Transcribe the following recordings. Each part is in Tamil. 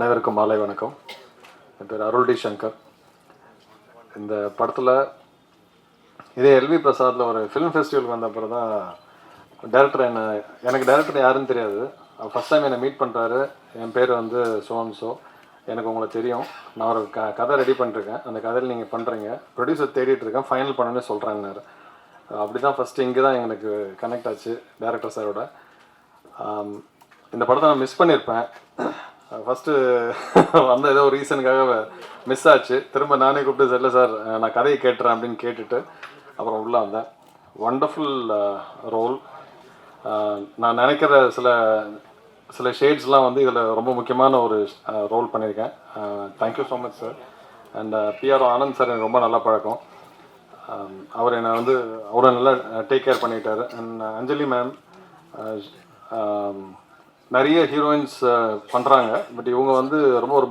அனைவருக்கும் மாலை வணக்கம். என் பேர் அருள் டி சங்கர். இந்த படத்தில் இதே எல்வி பிரசாத்தில் ஒரு ஃபிலிம் ஃபெஸ்டிவலுக்கு வந்த அப்புறம் தான் டேரக்டர் எனக்கு டேரக்டர் யாருன்னு தெரியாது. ஃபஸ்ட் டைம் என்னை மீட் பண்ணுறாரு. என் பேர் வந்து சோன்சோ, எனக்கு உங்களை தெரியும், நான் ஒரு கதை ரெடி பண்ணிருக்கேன், அந்த கதையில் நீங்கள் பண்ணுறீங்க, ப்ரொடியூசர் தேடிட்டுருக்கேன், ஃபைனல் பண்ணணுன்னு சொல்கிறாங்கன்னாரு. அப்படி தான் ஃபஸ்ட்டு இங்கே தான் எனக்கு கனெக்ட் ஆச்சு டேரக்டர் சாரோட. இந்த படத்தை நான் மிஸ் பண்ணியிருப்பேன். ஃபஸ்ட்டு வந்த ஏதோ ஒரு ரீசனுக்காக மிஸ் ஆச்சு. திரும்ப நானே கூப்பிட்டு இல்லை சார் நான் கதையை கேட்டுறேன் அப்படின்னு கேட்டுட்டு அப்புறம் உள்ளே வந்தேன். Wonderful role. நான் நினைக்கிற சில ஷேட்ஸ்லாம் வந்து இதில் ரொம்ப முக்கியமான ஒரு ரோல் பண்ணியிருக்கேன். Thank you so much sir. And PR Anand sir எனக்கு ரொம்ப நல்ல பழக்கம். அவர் என்னை வந்து அவரை நல்லா டேக் கேர் பண்ணிட்டார். அண்ட் அஞ்சலி மேம் நிறைய ஹீரோயின்ஸ் பண்ணுறாங்க, பட் இவங்க வந்து ரொம்ப ஒரு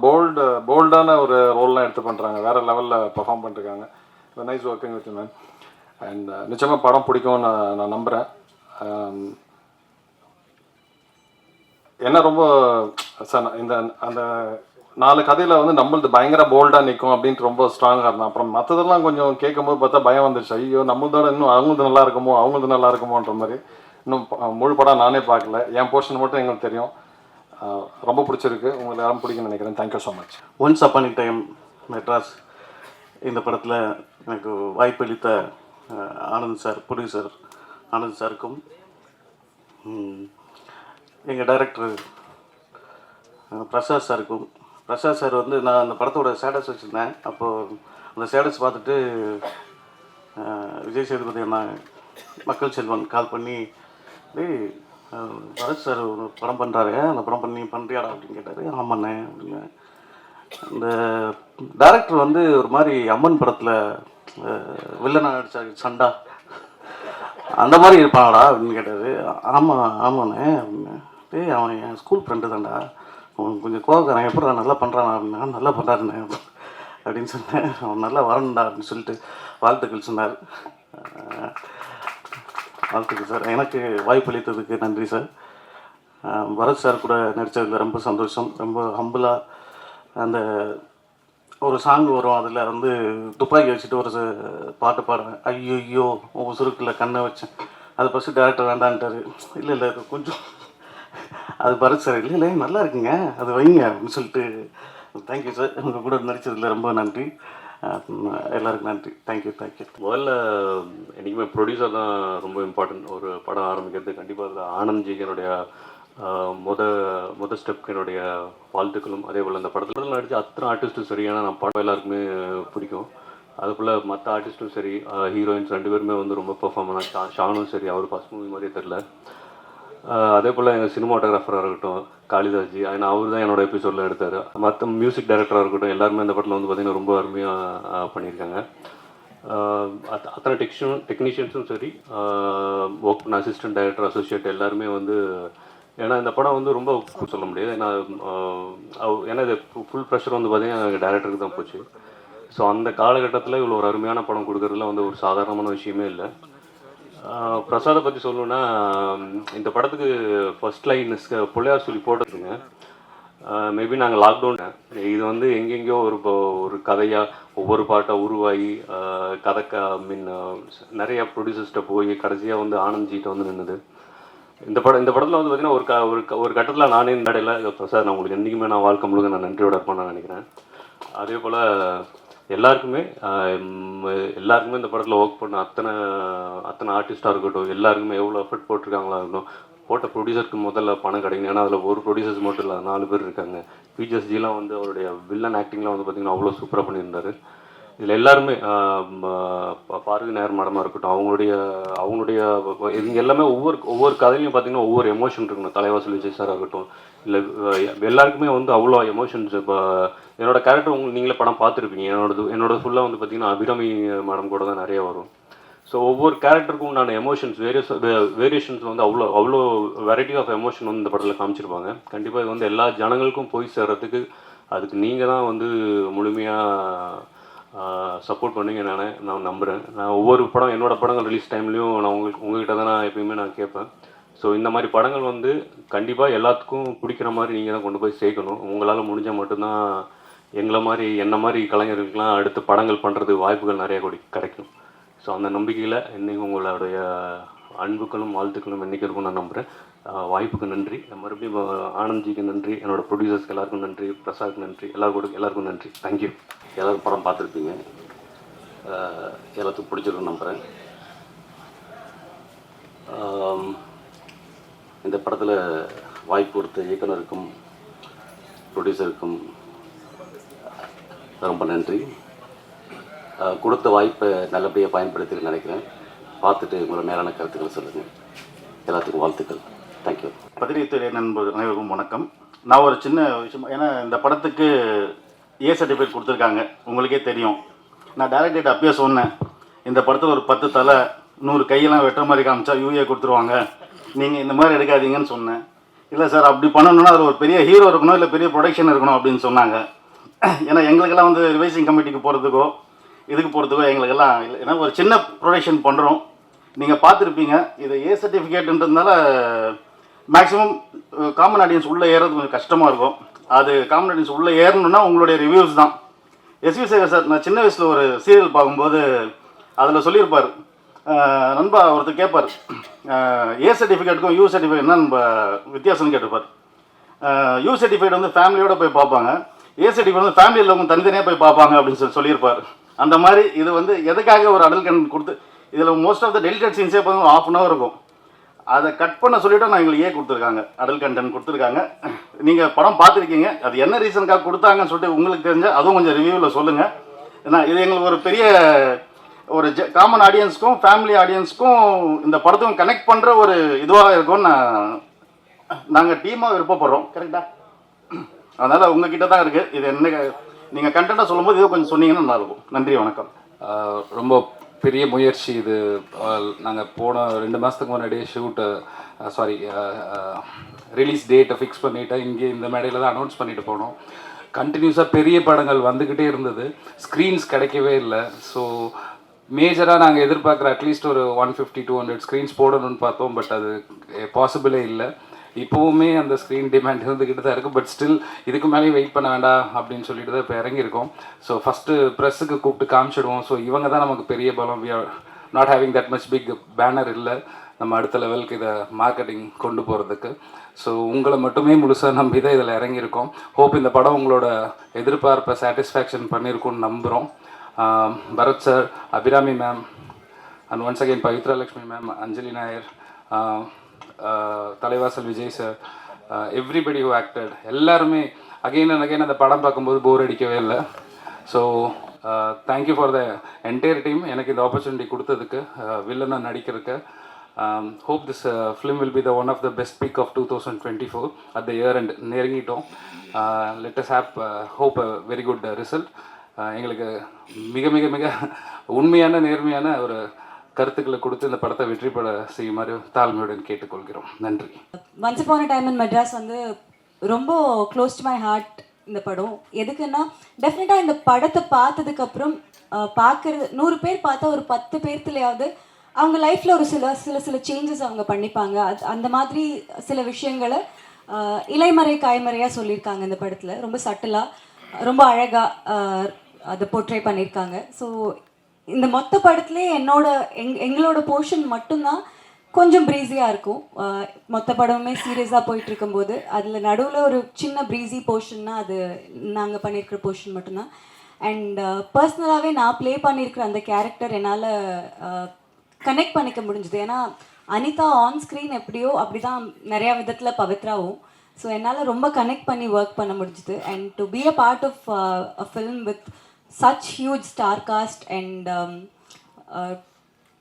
போல்டான ஒரு ரோல்லாம் எடுத்து பண்ணுறாங்க, வேறு லெவலில் பர்ஃபார்ம் பண்ணிருக்காங்க. Nice working with ma'am. And நிச்சயமாக படம் பிடிக்கும்னு நான் நம்புகிறேன். என்ன ரொம்ப சார் இந்த அந்த 4 கதையில் வந்து நம்மளது பயங்கர போல்டாக நிற்கும் அப்படின்ட்டு ரொம்ப ஸ்ட்ராங்காக இருந்தேன். அப்புறம் மற்றதெல்லாம் கொஞ்சம் கேட்கும்போது பார்த்தா பயம் வந்துடுச்சு. ஐயோ நம்மளதோட இன்னும் அவங்களது நல்லா இருக்குமோன்ற மாதிரி. இன்னும் முழு படம் நானே பார்க்கல, என் போர்ஷன் மட்டும் எங்களுக்கு தெரியும். ரொம்ப பிடிச்சிருக்கு, உங்களுக்கு யாரும் பிடிக்குன்னு நினைக்கிறேன். Thank you so much. Once upon a time Madras இந்த படத்தில் எனக்கு வாய்ப்பளித்த ஆனந்த் சார், ப்ரொடியூசர் ஆனந்த் சாருக்கும், எங்கள் டைரக்டர் பிரசாத் சாருக்கும். பிரசாத் சார் வந்து நான் அந்த படத்தோட ஸ்டேட்டஸ் வச்சுருந்தேன். அப்போது அந்த ஸ்டேட்டஸ் பார்த்துட்டு விஜய் சேதுபதி அண்ணா, மக்கள் செல்வன் கால் பண்ணி, பரத் சார் ஒரு படம் பண்ணுறாரு, அந்த படம் பண்ணுறியாடா அப்படின்னு கேட்டார். ஆமாண்ணே அப்படிங்க. இந்த டைரக்டர் வந்து ஒரு மாதிரி அம்மன் படத்தில் வில்லனா நடிச்சார் சண்டா, அந்த மாதிரி இருப்பானடா அப்படின்னு கேட்டார். ஆமாண்ணே அப்படின்னு. அவன் என் ஸ்கூல் ஃப்ரெண்டு தான்டா, அவன் கொஞ்சம் கோவக்காரன், எப்படி நல்லா பண்ணுறான் அப்படின்னா. நல்லா பண்ணுறாருண்ணே அப்படின்னு சொன்னேன். அவன் நல்லா வரணுண்டா அப்படின்னு சொல்லிட்டு வாழ்த்துக்கள் சொன்னார். வாழ்த்துக்கள் சார். எனக்கு வாய்ப்பளித்ததுக்கு நன்றி சார். பரத் சார் கூட நடித்ததில் ரொம்ப சந்தோஷம். ரொம்ப ஹம்பிளாக அந்த ஒரு சாங் வரும், அதில் வந்து துப்பாக்கி வச்சுட்டு ஒரு பாட்டு பாடுவேன். ஐயோ உங்கள் சுருக்கில் கண்ணை வச்சேன். அது ஃபஸ்ட்டு டேரக்டர் வேண்டான்ட்டார். இல்லை கொஞ்சம் அது பரத் சார் இல்லை நல்லா இருக்குங்க, அது வைங்க அப்படின்னு சொல்லிட்டு. தேங்க்யூ சார், உங்கள் கூட நடித்ததில் ரொம்ப நன்றி. எல்லாருக்கும் நன்றி. தேங்க்யூ. முதல்ல என்றைக்குமே ப்ரொடியூசர் தான் ரொம்ப இம்பார்ட்டன்ட். ஒரு படம் ஆரம்பிக்கிறது கண்டிப்பாக அதில் ஆனந்த்ஜிக்கு என்னுடைய முத ஸ்டெப்க்கு என்னுடைய வாழ்த்துக்களும். அதே போல் அந்த படத்தில் நடித்த அத்தனை ஆர்டிஸ்ட்டும் சரி, ஏன்னா நான் படம் எல்லாருக்குமே பிடிக்கும். அதுபோல் மற்ற ஆர்டிஸ்ட்டும் சரி, ஹீரோயின்ஸ் 2 பேருமே வந்து ரொம்ப பெர்ஃபார்ம் பண்ணாங்க. ஷானும் சரி, அவர் ஃபஸ்ட் மூவி மாதிரியே தெரில. அதே போல் எங்கள் சினிமாட்டோகிராஃபராக இருக்கட்டும் காளிதாஸ்ஜி, ஏன்னா அவர் தான் என்னோடய எபிசோடில் எடுத்தார். மற்ற மியூசிக் டைரக்டராக இருக்கட்டும், எல்லாருமே இந்த படத்தில் வந்து பார்த்திங்கன்னா ரொம்ப அருமையாக பண்ணியிருக்காங்க. அத்தனை டெக்னீஷியன்ஸும் சரி, ஒர்க் பண்ண அசிஸ்டன்ட் டைரக்டர், அசோசியேட் எல்லாருமே வந்து, ஏன்னா இந்த படம் வந்து ரொம்ப சொல்ல முடியாது. ஏன்னா இது ஃபுல் ப்ரெஷர் வந்து பார்த்திங்கன்னா எங்கள் டைரக்டருக்கு தான் போச்சு. ஸோ அந்த காலகட்டத்தில் இவ்வளோ ஒரு அருமையான படம் கொடுக்குறதுல வந்து ஒரு சாதாரணமான விஷயமே இல்லை. பிரசாதை பற்றி சொல்லணுன்னா, இந்த படத்துக்கு ஃபர்ஸ்ட் லைன் பிள்ளையார் சொல்லி போட்டுருங்க. மேபி நாங்கள் லாக்டவுன் இது வந்து எங்கெங்கேயோ ஒரு கதையாக ஒவ்வொரு பாட்டாக உருவாகி நிறைய ப்ரொடியூசர்ஸ்கிட்ட போய் கடைசியாக வந்து ஆனந்த்ஜிகிட்ட வந்து நின்றுது. இந்த படத்தில் வந்து பார்த்திங்கன்னா ஒரு கட்டத்தில் நானே இந்த இடையில பிரசாத் நான் உங்களுக்கு என்றைக்குமே நான் வாழ்க்கை முழுக்க நான் நன்றியோட இருப்பேன் நான் நினைக்கிறேன். அதே போல் எல்லாருக்குமே இந்த படத்தில் ஒர்க் பண்ண அத்தனை ஆர்டிஸ்டாக இருக்கட்டும், எல்லாருக்குமே எவ்வளோ எஃபர்ட் போட்டிருக்காங்களா இருக்கட்டும். போட்ட ப்ரொடியூசருக்கு முதல்ல பணம் கிடைக்கும். ஏன்னா அதில் ஒரு ப்ரொடியூசர்ஸ் மட்டும் இல்லை, 4 பேர் இருக்காங்க. பிஜிஎஸ்ஜிலாம் வந்து அவருடைய வில்லன் ஆக்டிங்லாம் வந்து பார்த்திங்கன்னா அவ்வளோ சூப்பராக பண்ணியிருந்தார். இதில் எல்லாருமே பார்வதி நேர் மேடமாக இருக்கட்டும், அவங்களுடைய இவங்க எல்லாமே ஒவ்வொரு கதையிலையும் பார்த்திங்கன்னா ஒவ்வொரு எமோஷன் இருக்கணும். தலைவாசல் விஜய் சார் ஆகட்டும், இல்லை எல்லாருக்குமே வந்து அவ்வளோ எமோஷன்ஸ். இப்போ என்னோடய கேரக்டர் நீங்களே படம் பார்த்துருப்பீங்க. என்னோட ஃபுல்லாக வந்து பார்த்திங்கன்னா அபிராமி மேடம் கூட தான் நிறைய வரும். ஸோ ஒவ்வொரு கேரக்டருக்கும் உண்டான எமோஷன்ஸ் வேரியேஷன்ஸ் வந்து அவ்வளோ வெரைட்டி ஆஃப் எமோஷன் வந்து இந்த படத்தில் காமிச்சிருப்பாங்க. கண்டிப்பாக இது வந்து எல்லா ஜனங்களுக்கும் போய் சேர்கிறதுக்கு அதுக்கு நீங்கள் தான் வந்து முழுமையாக சப்போர்ட் பண்ணுங்க நான் நம்புகிறேன். நான் ஒவ்வொரு படம் என்னோடய படங்கள் ரிலீஸ் டைம்லேயும் நான் உங்ககிட்ட தான் நான் எப்பயுமே நான் கேட்பேன். ஸோ இந்த மாதிரி படங்கள் வந்து கண்டிப்பாக எல்லாத்துக்கும் பிடிக்கிற மாதிரி நீங்கள் தான் கொண்டு போய் சேர்க்கணும். உங்களால் முடிஞ்சால் மட்டும்தான் எங்களை மாதிரி என்ன மாதிரி கலைஞர்களுக்கெலாம் அடுத்து படங்கள் பண்ணுறது வாய்ப்புகள் நிறைய கிடைக்கும். ஸோ அந்த நம்பிக்கையில் இன்றைக்கி உங்களுடைய அன்புகளும் வாழ்த்துக்களும் என்றைக்கு இருக்கும் நான் நம்புகிறேன். வாய்ப்புக்கு நன்றி. மறுபடியும் ஆனந்த்ஜிக்கு நன்றி, என்னோடய ப்ரொடியூசர்ஸ்க்கு எல்லாருக்கும் நன்றி, பிரசாத்க்கு நன்றி, எல்லாருக்கும் நன்றி. தேங்க்யூ. எல்லோரும் படம் பார்த்துருப்பீங்க, எல்லாத்துக்கும் பிடிச்சிருக்குன்னு நம்புகிறேன். இந்த படத்தில் வாய்ப்பு கொடுத்த இயக்குனருக்கும் ப்ரொடியூசருக்கும் ரொம்ப நன்றி. கொடுத்த வாய்ப்பை நல்லபடியாக பயன்படுத்தின்னு நினைக்கிறேன். பார்த்துட்டு உங்களை மேலான கருத்துக்களை சொல்லுங்கள். எல்லாத்துக்கும் வாழ்த்துக்கள். தேங்க்யூ. பத்திரிகை நண்பர் அனைவருக்கும் வணக்கம். நான் ஒரு சின்ன விஷயம், ஏன்னா இந்த படத்துக்கு ஏ சர்டிஃபிகேட் கொடுத்துருக்காங்க, உங்களுக்கே தெரியும். நான் டேரக்டர்கிட்ட அப்பயே சொன்னேன், இந்த படத்தில் ஒரு 10 தலை 100 கையெல்லாம் வெட்டுற மாதிரி காமிச்சா யூஏ கொடுத்துருவாங்க, நீங்கள் இந்த மாதிரி எடுக்காதீங்கன்னு சொன்னேன். இல்லை சார், அப்படி பண்ணணும்னா அதில் ஒரு பெரிய ஹீரோ இருக்கணும், இல்லை பெரிய ப்ரொடக்ஷன் இருக்கணும் அப்படின்னு சொன்னாங்க. ஏன்னா எங்களுக்கெல்லாம் வந்து ரிவைசிங் கமிட்டிக்கு போகிறதுக்கோ இதுக்கு போகிறதுக்கோ எங்களுக்கெல்லாம் இல்லை. ஏன்னா ஒரு சின்ன ப்ரொடக்ஷன் பண்ணுறோம், நீங்கள் பார்த்துருப்பீங்க. இது ஏ சர்டிஃபிகேட்ன்றதுனால மேக்ஸிமம் காமன் ஆடியன்ஸ் உள்ளே ஏறது கொஞ்சம் கஷ்டமாக இருக்கும். அது காமன் ஆடியன்ஸ் உள்ளே ஏறணுன்னா உங்களுடைய ரிவ்யூஸ் தான். எஸ்வி சேகர் சார், நான் சின்ன வயசில் ஒரு சீரியல் பார்க்கும்போது அதில் சொல்லியிருப்பார், நண்பா ஒருத்தர் கேட்பார், ஏ சர்டிஃபிகேட்டுக்கும் யூ சர்டிஃபிகேட் என்ன நம்ம வித்தியாசம்னு கேட்டிருப்பார். யூ சர்டிஃபிகேட் வந்து ஃபேமிலியோடு போய் பார்ப்பாங்க, ஏ சர்டிஃபிகேட் வந்து ஃபேமிலியில் இருக்கவங்க தனித்தனியாக போய் பார்ப்பாங்க அப்படின்னு சொல்லியிருப்பார். அந்த மாதிரி இது வந்து எதுக்காக ஒரு அடல்ட் கண்டென்ட் கொடுத்து, இதில் மோஸ்ட் ஆஃப் த டெலிட்டட் சீன்ஸே பார்த்து 1/2 hour இருக்கும். அதை கட் பண்ண சொல்லிவிட்டு நான் எங்களுக்கு கொடுத்துருக்காங்க, அடல்ட் கண்டென்ட் கொடுத்துருக்காங்க. நீங்கள் படம் பார்த்துருக்கீங்க, அது என்ன ரீசனுக்காக கொடுத்தாங்கன்னு சொல்லிட்டு உங்களுக்கு தெரிஞ்சால் அதுவும் கொஞ்சம் ரிவ்யூவில் சொல்லுங்கள். ஏன்னா இது எங்களுக்கு ஒரு பெரிய ஒரு காமன் ஆடியன்ஸ்க்கும் ஃபேமிலி ஆடியன்ஸ்க்கும் இந்த படத்துக்கும் கனெக்ட் பண்ணுற ஒரு இதுவாக இருக்கும்னு நாங்கள் டீமாக விருப்பப்படுறோம். கரெக்டாக? அதனால் உங்ககிட்ட தான் இருக்குது. இது என்ன நீங்கள் கண்டென்ட்டாக சொல்லும்போது இதை கொஞ்சம் சொன்னீங்கன்னா நல்லாயிருக்கும். நன்றி, வணக்கம். ரொம்ப பெரிய முயற்சி இது. நாங்கள் போன 2 மாதத்துக்கு முன்னாடியே ரிலீஸ் டேட்டை ஃபிக்ஸ் பண்ணிவிட்டு இங்கே இந்த மேடையில் தான் அனௌன்ஸ் பண்ணிட்டு போனோம். கண்டினியூஸாக பெரிய படங்கள் வந்துக்கிட்டே இருந்தது, ஸ்க்ரீன்ஸ் கிடைக்கவே இல்லை. ஸோ மேஜராக நாங்கள் எதிர்பார்க்குற அட்லீஸ்ட் ஒரு 150-200 ஸ்க்ரீன்ஸ் போடணும்னு பார்த்தோம். பட் அது பாசிபிளே இல்லை. இப்போவுமே அந்த ஸ்க்ரீன் டிமாண்ட் இருந்துக்கிட்டு தான் இருக்குது. பட் ஸ்டில் இதுக்கு மேலேயும் வெயிட் பண்ண வேண்டாம் அப்படின்னு சொல்லிட்டு தான் இப்போ இறங்கியிருக்கோம். ஸோ ஃபஸ்ட்டு ப்ரெஸ்ஸுக்கு கூப்பிட்டு காமிச்சிடுவோம். ஸோ இவங்க தான் நமக்கு பெரிய பலம். We are not having that much big banner இல்லை நம்ம அடுத்த லெவலுக்கு இதை மார்க்கெட்டிங் கொண்டு போகிறதுக்கு. ஸோ உங்களை மட்டுமே முழுசாக நம்பி தான் இதில் இறங்கியிருக்கோம். ஹோப் இந்த படம் உங்களோட எதிர்பார்ப்பை சாட்டிஸ்ஃபேக்ஷன் பண்ணியிருக்கும்னு நம்புகிறோம். Bharath sir, Abhirami ma'am, and once again Pavithra Lakshmi ma'am, Anjali Nair, Thalaivasal Vijay sir, everybody who acted, எல்லாருமே அகெயின் அண்ட் அகெயின் அந்த படம் பார்க்கும்போது போர் அடிக்கவே இல்லை. So thank you for the entire team எனக்கு இந்த ஆப்பர்ச்சுனிட்டி கொடுத்ததுக்கு, வில்லனாக நடிக்கிறதுக்கு. Hope this film will be the one of the best pic of 2024 at the year and நெருங்கிட்டோம். Let us hope a very good result. எங்களுக்கு மிக மிக மிக உண்மையான நேர்மையான ஒரு கருத்துக்களை கொடுத்து இந்த படத்தை வெற்றி பெற செய்யுமாறு தாழ்மையுடன் கேட்டுக்கொள்கிறோம். நன்றி. Once upon a time in Madras வந்து ரொம்ப க்ளோஸ் டு மை ஹார்ட் இந்த படம். எதுக்குன்னா டெஃபினட்டாக இந்த படத்தை பார்த்ததுக்கப்புறம் பார்க்குறது 100 பேர் பார்த்தா ஒரு 10 பேர்த்துலையாவது அவங்க லைஃப்பில் ஒரு சில சேஞ்சஸ் அவங்க பண்ணிப்பாங்க. அந்த மாதிரி சில விஷயங்களை இலைமறை காய்மறையாக சொல்லியிருக்காங்க இந்த படத்தில். ரொம்ப சட்டிலாக, ரொம்ப அழகாக அதை போர்ட்ரே பண்ணியிருக்காங்க. ஸோ இந்த மொத்த படத்துலேயே எங்களோட போர்ஷன் மட்டும்தான் கொஞ்சம் ப்ரீஸியாக இருக்கும். மொத்த படமுமே சீரியஸாக போயிட்டு இருக்கும்போது அதில் நடுவில் ஒரு சின்ன ப்ரீஸி போர்ஷன்னா அது நாங்கள் பண்ணியிருக்கிற போர்ஷன் மட்டும்தான். அண்ட் பர்சனலாகவே நான் ப்ளே பண்ணியிருக்கிற அந்த கேரக்டர் என்னால் கனெக்ட் பண்ணிக்க முடிஞ்சுது. ஏன்னா அனிதா ஆன் ஸ்க்ரீன் எப்படியோ அப்படி தான் நிறையா விதத்தில் பவித்ராவும். ஸோ என்னால் ரொம்ப கனெக்ட் பண்ணி ஒர்க் பண்ண முடிஞ்சுது. And to be a part of a film with such huge star cast and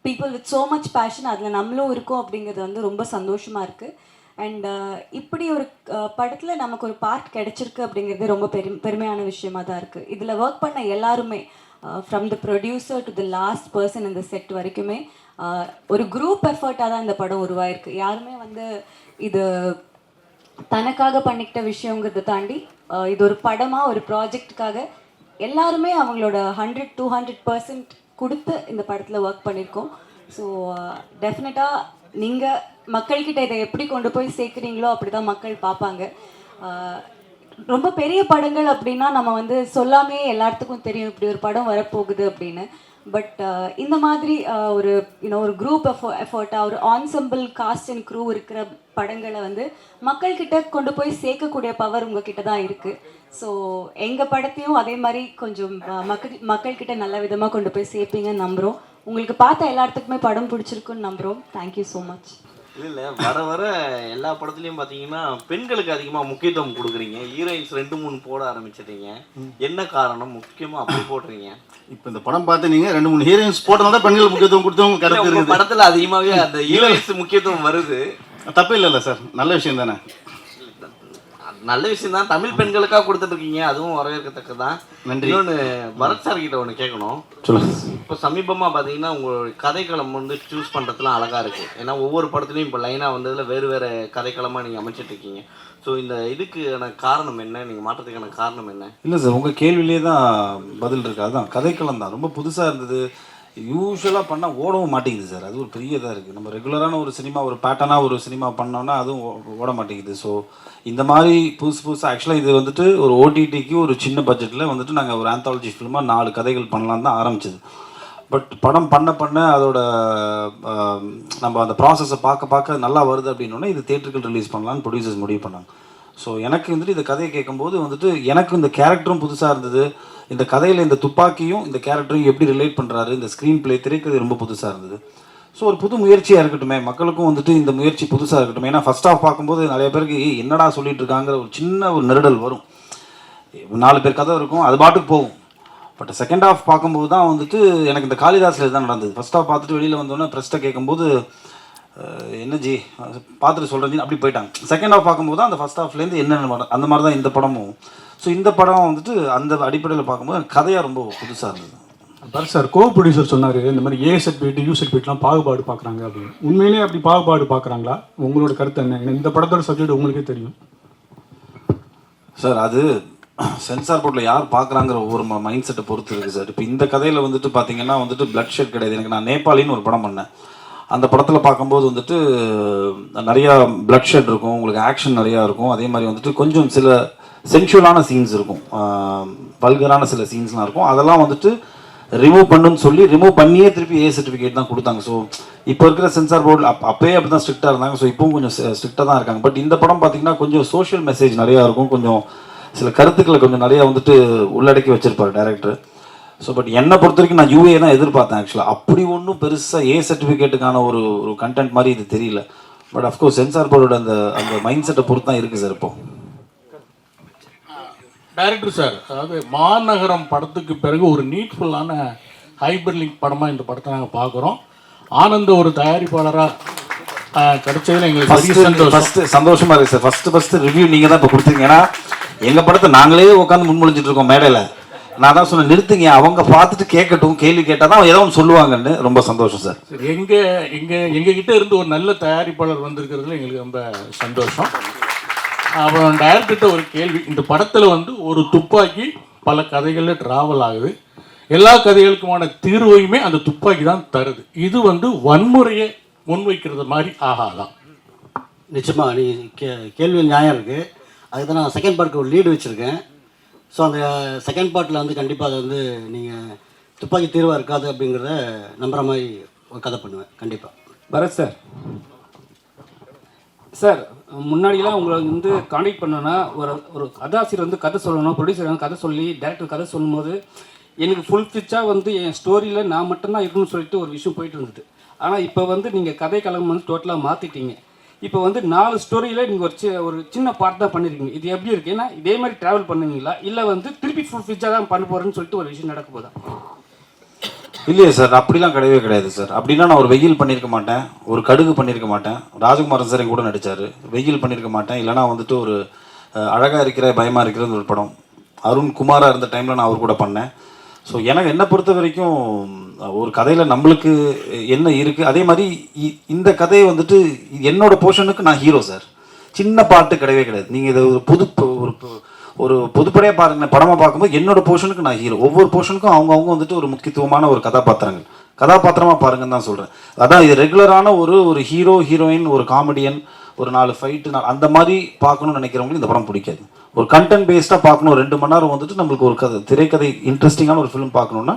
people with so much passion, அதில் நம்மளும் இருக்கோம் அப்படிங்கிறது வந்து ரொம்ப சந்தோஷமாக இருக்குது. அண்ட் இப்படி ஒரு படத்தில் நமக்கு ஒரு பார்ட் கிடச்சிருக்கு அப்படிங்கிறது ரொம்ப பெருமையான விஷயமாக தான் இருக்குது. இதில் ஒர்க் பண்ண எல்லாருமே from the producer to the last person இந்த செட் வரைக்குமே ஒரு குரூப் எஃபர்ட்டாக தான் இந்த படம் உருவாயிருக்கு. யாருமே வந்து இது தனக்காக பண்ணிக்கிட்ட விஷயங்கிறத தாண்டி இது ஒரு படமாக, ஒரு ப்ராஜெக்டுக்காக எல்லாருமே அவங்களோட 100-200% கொடுத்து இந்த படத்தில் ஒர்க் பண்ணியிருக்கோம். ஸோ டெஃபினட்டாக நீங்கள் மக்கள்கிட்ட இதை எப்படி கொண்டு போய் சேர்க்குறீங்களோ அப்படி தான் மக்கள் பார்ப்பாங்க. ரொம்ப பெரிய படங்கள் அப்படின்னா நம்ம வந்து சொல்லாமே எல்லாத்துக்கும் தெரியும் இப்படி ஒரு படம் வரப்போகுது அப்படின்னு. பட் இந்த மாதிரி ஒரு ஒரு குரூப் எஃபர்ட்டாக ஒரு ஆன்சம்பிள் காஸ்ட் அண்ட் க்ரூ இருக்கிற படங்களை வந்து மக்கள்கிட்ட கொண்டு போய் சேர்க்கக்கூடிய பவர் உங்ககிட்ட தான் இருக்குது. ஸோ எங்கள் படத்தையும் அதே மாதிரி கொஞ்சம் மக்கள்கிட்ட நல்ல விதமாக கொண்டு போய் சேர்ப்பீங்கன்னு நம்புகிறோம். உங்களுக்கு பார்த்த எல்லாத்துக்குமே படம் பிடிச்சிருக்குன்னு நம்புகிறோம். Thank you so much. இல்லை வர வர எல்லா படத்துலையும் பார்த்தீங்கன்னா பெண்களுக்கு அதிகமாக முக்கியத்துவம் கொடுக்குறீங்க. ஹீரோயின்ஸ் 2-3 போட ஆரம்பிச்சிட்டீங்க. என்ன காரணம்? முக்கியமாக அப்படி போடுறீங்க. இப்போ இந்த படம் பார்த்து நீங்கள் 2-3 ஹீரோயின்ஸ் போட்டனால தான் பெண்கள் முக்கியத்துவம் கொடுத்தவங்க கருத்து இருக்குது. படத்தில் அதிகமாகவே அந்த ஹீரோயின்ஸ் முக்கியத்துவம் வருது. தப்பு இல்லைல்ல சார், நல்ல விஷயம் தானே. நல்ல விஷயம் தான். தமிழ் பெண்களுக்காக கொடுத்துட்டு இருக்கீங்க, அதுவும் வரவேற்கத்தக்கதான். நன்றி. இன்னொன்று பரத் சார் கிட்ட ஒன்று கேட்கணும். இப்போ சமீபமாக பார்த்தீங்கன்னா உங்களோட கதைக்களம் வந்து சூஸ் பண்ணுறதுலாம் அழகாக இருக்குது. ஏன்னா ஒவ்வொரு படத்துலையும் இப்போ லைனாக வந்ததில் வேறு வேறு கதைக்களமாக நீங்கள் அமைச்சிட்டு இருக்கீங்க. ஸோ இந்த இதுக்கான காரணம் என்ன? நீங்கள் மாற்றத்துக்கான காரணம் என்ன? இல்லை சார், உங்கள் கேள்வியிலே தான் பதில் இருக்குது. அதுதான் கதைக்களம் தான் ரொம்ப புதுசாக இருந்தது. யூஸ்வலாக பண்ணால் ஓடவும் மாட்டேங்குது சார். அது ஒரு பெரிய இதாக இருக்குது. நம்ம ரெகுலரான ஒரு சினிமா, ஒரு பேட்டர்னாக ஒரு சினிமா பண்ணோன்னா அதுவும் ஓட மாட்டேங்குது. ஸோ இந்த மாதிரி புதுசாக ஆக்சுவலாக இது வந்துட்டு ஒரு ஓடிடிக்கு ஒரு சின்ன பட்ஜெட்டில் வந்துட்டு நாங்கள் ஒரு ஆந்தாலஜி ஃபிலிமாக 4 கதைகள் பண்ணலான்னு தான் ஆரம்பிச்சது. பட் படம் பண்ண அதோட நம்ம அந்த ப்ராசஸை பார்க்க நல்லா வருது அப்படின்னோடனே இது தியேட்டருக்கு ரிலீஸ் பண்ணலான்னு ப்ரொடியூசர்ஸ் முடிவு பண்ணாங்க. ஸோ எனக்கு வந்துட்டு இந்த கதையை கேட்கும்போது வந்துட்டு எனக்கு இந்த கேரக்டரும் புதுசாக இருந்தது. இந்த கதையில் இந்த துப்பாக்கியும் இந்த கேரக்டரும் எப்படி ரிலேட் பண்ணுறாரு, இந்த ஸ்க்ரீன் பிளே திரைக்கதை ரொம்ப புதுசாக இருந்தது. ஸோ ஒரு புது முயற்சியாக இருக்கட்டுமே, மக்களுக்கும் வந்துட்டு இந்த முயற்சி புதுசாக இருக்கட்டும். ஏன்னா ஃபர்ஸ்ட் ஆஃப் பார்க்கும்போது நிறைய பேருக்கு என்னடா சொல்லிட்டு இருக்காங்கிற ஒரு சின்ன ஒரு நெருடல் வரும். 4 பேர் கதை இருக்கும், அது பாட்டுக்கு போகும். பட் செகண்ட் ஆஃப் பார்க்கும்போது தான் வந்துட்டு எனக்கு இந்த காளிதாஸில் தான் நடந்தது. ஃபர்ஸ்ட் ஆஃப் பார்த்துட்டு வெளியில் வந்தோன்னே ப்ரெஸ்ட்டை கேட்கும்போது என்ன ஜி பார்த்துட்டு சொல்கிறேன் அப்படி போயிட்டாங்க. செகண்ட் ஆஃப் பார்க்கும்போது தான் அந்த ஃபர்ஸ்ட் ஆஃப்லேருந்து என்னென்ன அந்த மாதிரி தான் இந்த படமும். ஸோ இந்த படம் வந்துட்டு அந்த அடிப்படையில் பார்க்கும்போது கதையாக ரொம்ப புதுசாக இருந்தது. பரத் சார் கோ ப்ரொடியூசர் சொன்னார் இந்த மாதிரி ஏ சர்டிஃபிகேட் யூ சர்டிஃபிகேட்லாம் பாகுபாடு பார்க்குறாங்க அப்படின்னு. உண்மையிலேயே அப்படி பாகுபாடு பார்க்குறாங்களா? உங்களோட கருத்து என்ன? இந்த படத்தோட சப்ஜெக்ட் உங்களுக்கே தெரியும் சார். அது சென்சார் போர்டில் யார் பார்க்குறாங்கிற ஒவ்வொரு மைண்ட் செட்டை பொறுத்து இருக்குது சார். இப்போ இந்த கதையில் வந்துட்டு பார்த்தீங்கன்னா வந்துட்டு பிளட் ஷெட் கிடையாது. எனக்கு நான் நேபாளின்னு ஒரு படம் பண்ணேன். அந்த படத்தில் பார்க்கும்போது வந்துட்டு நிறையா பிளட் ஷெட் இருக்கும், உங்களுக்கு ஆக்ஷன் நிறையா இருக்கும். அதே மாதிரி வந்துட்டு கொஞ்சம் சில சென்சுவலான சீன்ஸ் இருக்கும், வல்கரான சில சீன்ஸ்லாம் இருக்கும். அதெல்லாம் வந்துட்டு ரிமூவ் பண்ணுன்னு சொல்லி ரிமூவ் பண்ணியே திருப்பி ஏ சர்டிஃபிகேட் தான் கொடுத்தாங்க. ஸோ இப்போ இருக்கிற சென்சார் போர்டு அப்போயே அப்படி தான் ஸ்ட்ரிக்டாக இருந்தாங்க. ஸோ இப்போவும் கொஞ்சம் ஸ்ட்ரிக்டாக தான் இருக்காங்க. பட் இந்த படம் பார்த்தீங்கன்னா கொஞ்சம் சோஷியல் மெசேஜ் நிறையா இருக்கும், கொஞ்சம் சில கருத்துக்களை கொஞ்சம் நிறையா வந்துட்டு உள்ளடக்கி வச்சிருப்பார் டைரக்டர். ஸோ பட் என்னை பொறுத்த வரைக்கும் நான் யூஏ தான் எதிர்பார்த்தேன் ஆக்சுவலாக. அப்படி ஒன்றும் பெருசாக ஏ சர்டிஃபிகேட்டுக்கான ஒரு கண்டென்ட் மாதிரி இது தெரியல. பட் அஃப்கோர்ஸ் சென்சார் போர்டோட அந்த மைண்ட் செட்டை பொறுத்து தான் இருக்குது சார். இப்போ டைரக்டர் சார், அதாவது மாநகரம் படத்துக்கு பிறகு ஒரு நீட்ஃபுல்லான ஹைபர் லிங்க் படமாக இந்த படத்தை நாங்கள் பார்க்குறோம். ஆனந்த ஒரு தயாரிப்பாளராக கிடைச்சதுல எங்களுக்கு சந்தோஷமா இருக்கு சார். ஃபர்ஸ்ட் ரிவ்யூ நீங்க தான் இப்போ கொடுத்தீங்க. ஏன்னா எங்க படத்தை நாங்களே உட்காந்து முன்மொழிஞ்சிட்டு இருக்கோம் மேடையில். நான் தான் சொன்னேன் நிறுத்துங்க, அவங்க பார்த்துட்டு கேட்கட்டும், கேள்வி கேட்டால் தான் ஏதோ ஒன்று சொல்லுவாங்கன்னு. ரொம்ப சந்தோஷம் சார். எங்ககிட்ட இருந்து ஒரு நல்ல தயாரிப்பாளர் வந்திருக்கிறதுல எங்களுக்கு ரொம்ப சந்தோஷம். அப்புறம் டைரக்டர்கிட்ட ஒரு கேள்வி. இந்த படத்தில் வந்து ஒரு துப்பாக்கி பல கதைகளில் ட்ராவல் ஆகுது. எல்லா கதைகளுக்குமான தீர்வையுமே அந்த துப்பாக்கி தான் தருது. இது வந்து வன்முறையை முன்வைக்கிறது மாதிரி ஆகாதான்? நிச்சயமாக நீ கேள்வியில் நியாயம் இருக்குது. அதுக்கு தான் நான் செகண்ட் பார்ட்டுக்கு ஒரு லீடு வச்சுருக்கேன். ஸோ அந்த செகண்ட் பார்ட்டில் வந்து கண்டிப்பாக அதை வந்து நீங்கள் துப்பாக்கி தீர்வாக இருக்காது அப்படிங்கிறத நம்புகிற மாதிரி ஒரு கதை பண்ணுவேன் கண்டிப்பாக. பரத் சார், சார் முன்னாடிலாம் உங்களை வந்து கான்டாக்ட் பண்ணோன்னா ஒரு கதாசிரியர் வந்து கதை சொல்லணும், ப்ரொடியூசர் வந்து கதை சொல்லி டைரக்டர் கதை சொல்லும்போது எனக்கு ஃபுல் ஃபிச்சாக வந்து என் ஸ்டோரியில் நான் மட்டும்தான் இருக்கணும்னு சொல்லிட்டு ஒரு விஷயம் போயிட்டு இருந்தது. ஆனால் இப்போ வந்து நீங்கள் கதை களம் வந்து டோட்டலாக மாற்றிட்டீங்க. இப்போ வந்து 4 ஸ்டோரியில் நீங்கள் ஒரு சின்ன பார்ட் தான் பண்ணியிருக்கீங்க. இது எப்படி இருக்குது? ஏன்னா இதே மாதிரி ட்ராவல் பண்ணுவீங்களா இல்லை வந்து திருப்பி ஃபுல் ஃபிச்சாக தான் பண்ண போகிறேன்னு சொல்லிட்டு ஒரு விஷயம் நடக்க போதா? இல்லையே சார், அப்படிலாம் கிடையவே கிடையாது சார். அப்படின்னா நான் ஒரு வெயில் பண்ணியிருக்க மாட்டேன், ஒரு கடுகு பண்ணியிருக்க மாட்டேன். ராஜகுமாரன் சார் என் கூட நடித்தார், வெயில் பண்ணியிருக்க மாட்டேன். இல்லைனா வந்துட்டு ஒரு அழகாக இருக்கிற பயமாக இருக்கிறது ஒரு படம், அருண் குமாராக இருந்த டைமில் நான் அவர் கூட பண்ணேன். ஸோ எனக்கு என்னை பொறுத்த வரைக்கும் ஒரு கதையில் நம்மளுக்கு என்ன இருக்குது, அதே மாதிரி இந்த கதையை வந்துட்டு என்னோட போர்ஷனுக்கு நான் ஹீரோ சார். சின்ன பாட்டு கிடையவே கிடையாது. நீங்கள் இதை ஒரு ஒரு பொதுப்படையாக பாருங்க, படமாக பார்க்கும்போது என்னோட போர்ஷனுக்கு நான் ஹீரோ, ஒவ்வொரு போர்ஷனுக்கும் அவங்க வந்துட்டு ஒரு முக்கியத்துவமான ஒரு கதாபாத்திரமாக பாருங்கன்னு தான் சொல்கிறேன். அதான் இது ரெகுலரான ஒரு ஹீரோ ஹீரோயின், ஒரு காமெடியன், ஒரு 4 ஃபைட்டு அந்த மாதிரி பார்க்கணும்னு நினைக்கிறவங்களுக்கு இந்த படம் பிடிக்காது. ஒரு கண்டென்ட் பேஸ்டாக பார்க்கணும், 2 மணி நேரம் வந்துட்டு நம்மளுக்கு ஒரு திரைக்கதை இன்ட்ரெஸ்டிங்கான ஒரு ஃபிலிம் பார்க்கணுன்னா